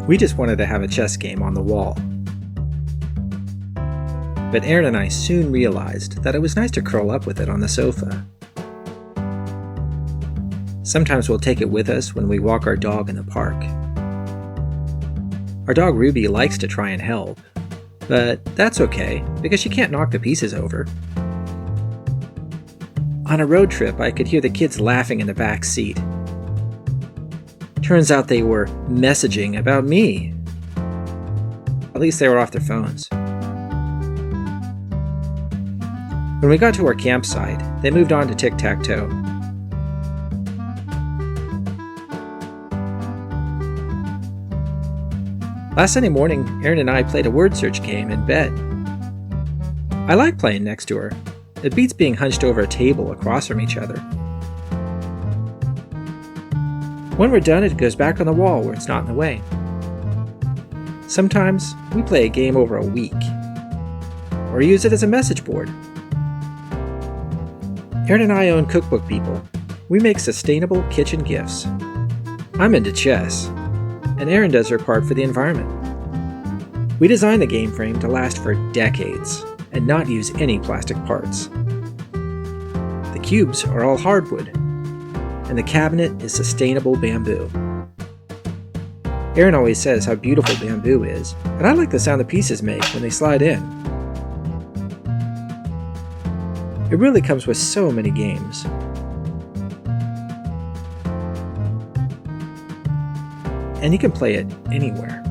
We just wanted to have a chess game on the wall. But Aaron and I soon realized that it was nice to curl up with it on the sofa. Sometimes we'll take it with us when we walk our dog in the park. Our dog Ruby likes to try and help, but that's okay because she can't knock the pieces over. On a road trip, I could hear the kids laughing in the back seat. Turns out they were messaging about me. At least they were off their phones. When we got to our campsite, they moved on to tic-tac-toe. Last Sunday morning, Erin and I played a word search game in bed. I like playing next to her. It beats being hunched over a table across from each other. When we're done, it goes back on the wall where it's not in the way. Sometimes we play a game over a week, or use it as a message board. Erin and I own Cookbook People. We make sustainable kitchen gifts. I'm into chess, and Erin does her part for the environment. We designed the GamePhrame to last for decades and not use any plastic parts. The cubes are all hardwood, and the cabinet is sustainable bamboo. Erin always says how beautiful bamboo is, and I like the sound the pieces make when they slide in. It really comes with so many games. And you can play it anywhere.